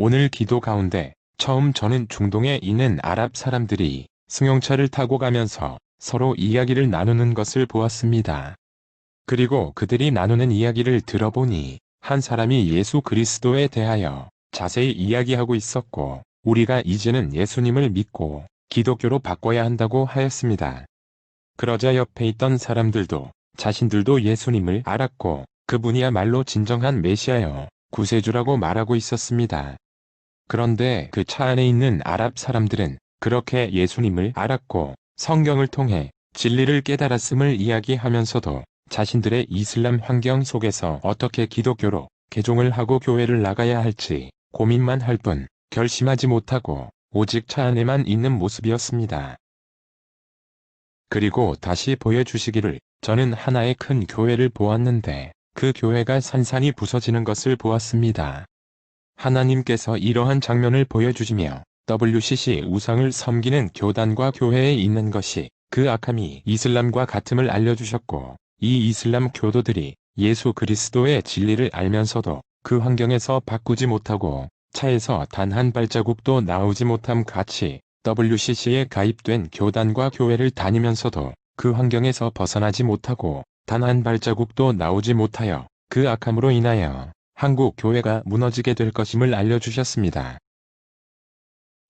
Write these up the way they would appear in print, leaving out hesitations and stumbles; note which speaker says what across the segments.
Speaker 1: 오늘 기도 가운데 처음 저는 중동에 있는 아랍 사람들이 승용차를 타고 가면서 서로 이야기를 나누는 것을 보았습니다. 그리고 그들이 나누는 이야기를 들어보니 한 사람이 예수 그리스도에 대하여 자세히 이야기하고 있었고, 우리가 이제는 예수님을 믿고 기독교로 바꿔야 한다고 하였습니다. 그러자 옆에 있던 사람들도 자신들도 예수님을 알았고 그분이야말로 진정한 메시아여 구세주라고 말하고 있었습니다. 그런데 그 차 안에 있는 아랍 사람들은 그렇게 예수님을 알았고 성경을 통해 진리를 깨달았음을 이야기하면서도 자신들의 이슬람 환경 속에서 어떻게 기독교로 개종을 하고 교회를 나가야 할지 고민만 할 뿐 결심하지 못하고 오직 차 안에만 있는 모습이었습니다. 그리고 다시 보여주시기를 저는 하나의 큰 교회를 보았는데 그 교회가 산산이 부서지는 것을 보았습니다. 하나님께서 이러한 장면을 보여주시며 WCC 우상을 섬기는 교단과 교회에 있는 것이 그 악함이 이슬람과 같음을 알려주셨고, 이 이슬람 교도들이 예수 그리스도의 진리를 알면서도 그 환경에서 바꾸지 못하고 차에서 단 한 발자국도 나오지 못함 같이 WCC에 가입된 교단과 교회를 다니면서도 그 환경에서 벗어나지 못하고 단 한 발자국도 나오지 못하여 그 악함으로 인하여 한국 교회가 무너지게 될 것임을 알려주셨습니다.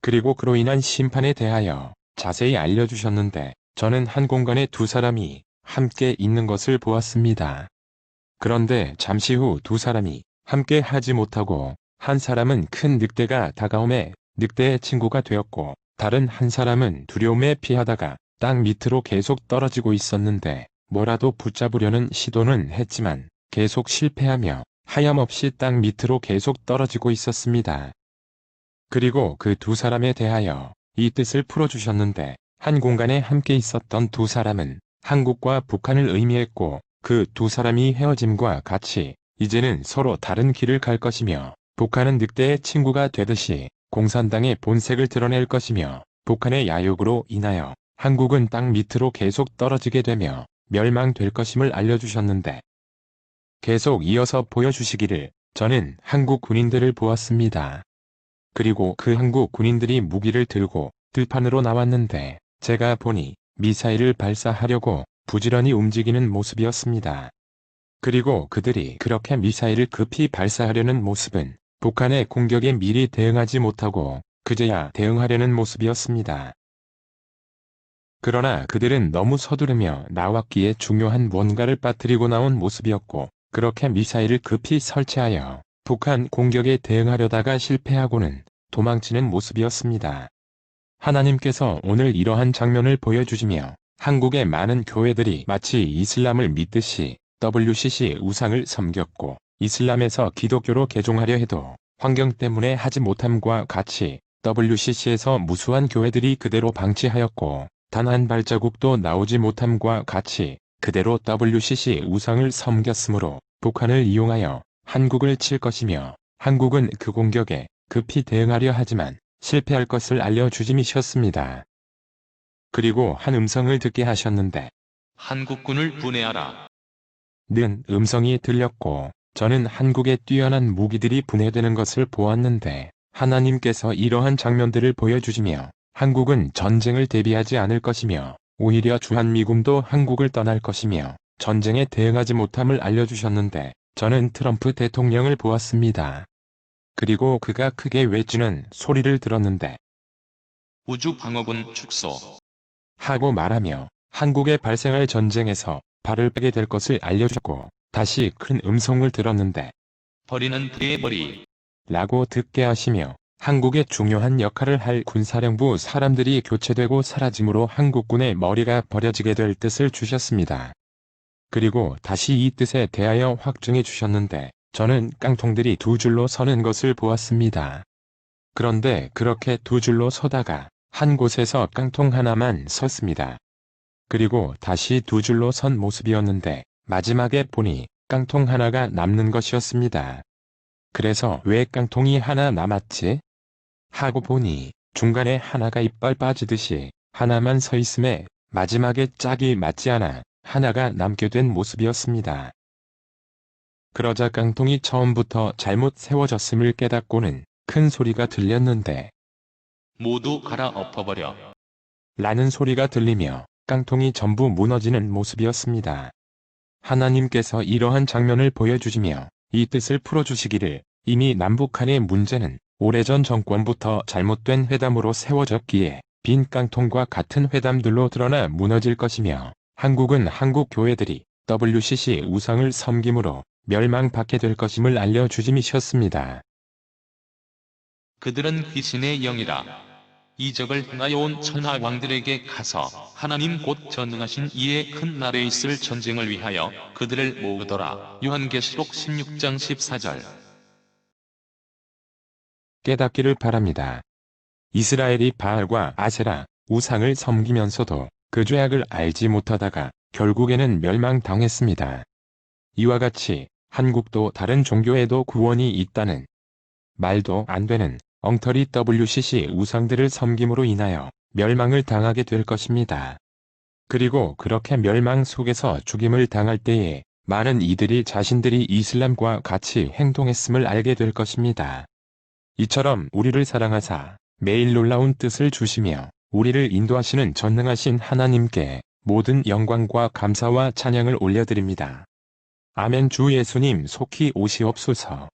Speaker 1: 그리고 그로 인한 심판에 대하여 자세히 알려주셨는데 저는 한 공간에 두 사람이 함께 있는 것을 보았습니다. 그런데 잠시 후 두 사람이 함께 하지 못하고 한 사람은 큰 늑대가 다가오매 늑대의 친구가 되었고, 다른 한 사람은 두려움에 피하다가 땅 밑으로 계속 떨어지고 있었는데 뭐라도 붙잡으려는 시도는 했지만 계속 실패하며 하염없이 땅 밑으로 계속 떨어지고 있었습니다. 그리고 그 두 사람에 대하여 이 뜻을 풀어주셨는데 한 공간에 함께 있었던 두 사람은 한국과 북한을 의미했고, 그 두 사람이 헤어짐과 같이 이제는 서로 다른 길을 갈 것이며 북한은 늑대의 친구가 되듯이 공산당의 본색을 드러낼 것이며 북한의 야욕으로 인하여 한국은 땅 밑으로 계속 떨어지게 되며 멸망될 것임을 알려주셨는데, 계속 이어서 보여주시기를 저는 한국 군인들을 보았습니다. 그리고 그 한국 군인들이 무기를 들고 들판으로 나왔는데 제가 보니 미사일을 발사하려고 부지런히 움직이는 모습이었습니다. 그리고 그들이 그렇게 미사일을 급히 발사하려는 모습은 북한의 공격에 미리 대응하지 못하고 그제야 대응하려는 모습이었습니다. 그러나 그들은 너무 서두르며 나왔기에 중요한 뭔가를 빠뜨리고 나온 모습이었고, 그렇게 미사일을 급히 설치하여 북한 공격에 대응하려다가 실패하고는 도망치는 모습이었습니다. 하나님께서 오늘 이러한 장면을 보여주시며 한국의 많은 교회들이 마치 이슬람을 믿듯이 WCC 우상을 섬겼고 이슬람에서 기독교로 개종하려 해도 환경 때문에 하지 못함과 같이 WCC에서 무수한 교회들이 그대로 방치하였고 단 한 발자국도 나오지 못함과 같이 그대로 WCC 우상을 섬겼으므로 북한을 이용하여 한국을 칠 것이며 한국은 그 공격에 급히 대응하려 하지만 실패할 것을 알려주심이셨습니다. 그리고 한 음성을 듣게 하셨는데
Speaker 2: 한국군을 분해하라.
Speaker 1: 는 음성이 들렸고 저는 한국의 뛰어난 무기들이 분해되는 것을 보았는데, 하나님께서 이러한 장면들을 보여주시며 한국은 전쟁을 대비하지 않을 것이며 오히려 주한미군도 한국을 떠날 것이며 전쟁에 대응하지 못함을 알려주셨는데, 저는 트럼프 대통령을 보았습니다. 그리고 그가 크게 외치는 소리를 들었는데
Speaker 2: 우주방어군 축소.
Speaker 1: 하고 말하며 한국에 발생할 전쟁에서 발을 빼게 될 것을 알려주고 다시 큰 음성을 들었는데
Speaker 2: 버리는 불의 머리.
Speaker 1: 라고 듣게 하시며 한국의 중요한 역할을 할 군사령부 사람들이 교체되고 사라짐으로 한국군의 머리가 버려지게 될 뜻을 주셨습니다. 그리고 다시 이 뜻에 대하여 확증해 주셨는데 저는 깡통들이 두 줄로 서는 것을 보았습니다. 그런데 그렇게 두 줄로 서다가 한 곳에서 깡통 하나만 섰습니다. 그리고 다시 두 줄로 선 모습이었는데 마지막에 보니 깡통 하나가 남는 것이었습니다. 그래서 왜 깡통이 하나 남았지? 하고 보니 중간에 하나가 이빨 빠지듯이 하나만 서 있음에 마지막에 짝이 맞지 않아 하나가 남게 된 모습이었습니다. 그러자 깡통이 처음부터 잘못 세워졌음을 깨닫고는 큰 소리가 들렸는데
Speaker 2: 모두 갈아엎어버려.
Speaker 1: 라는 소리가 들리며 깡통이 전부 무너지는 모습이었습니다. 하나님께서 이러한 장면을 보여주시며 이 뜻을 풀어주시기를 이미 남북한의 문제는 오래전 정권부터 잘못된 회담으로 세워졌기에 빈 깡통과 같은 회담들로 드러나 무너질 것이며 한국은 한국 교회들이 WCC 우상을 섬김으로 멸망받게 될 것임을 알려주심이셨습니다.
Speaker 2: 그들은 귀신의 영이라. 이적을 행하여 온 천하 왕들에게 가서 하나님 곧 전능하신 이의 큰 날에 있을 전쟁을 위하여 그들을 모으더라. 요한계시록 16장 14절.
Speaker 1: 깨닫기를 바랍니다. 이스라엘이 바알과 아세라, 우상을 섬기면서도 그 죄악을 알지 못하다가 결국에는 멸망당했습니다. 이와 같이 한국도 다른 종교에도 구원이 있다는 말도 안 되는 엉터리 WCC 우상들을 섬김으로 인하여 멸망을 당하게 될 것입니다. 그리고 그렇게 멸망 속에서 죽임을 당할 때에 많은 이들이 자신들이 이슬람과 같이 행동했음을 알게 될 것입니다. 이처럼 우리를 사랑하사 매일 놀라운 뜻을 주시며 우리를 인도하시는 전능하신 하나님께 모든 영광과 감사와 찬양을 올려드립니다. 아멘. 주 예수님 속히 오시옵소서.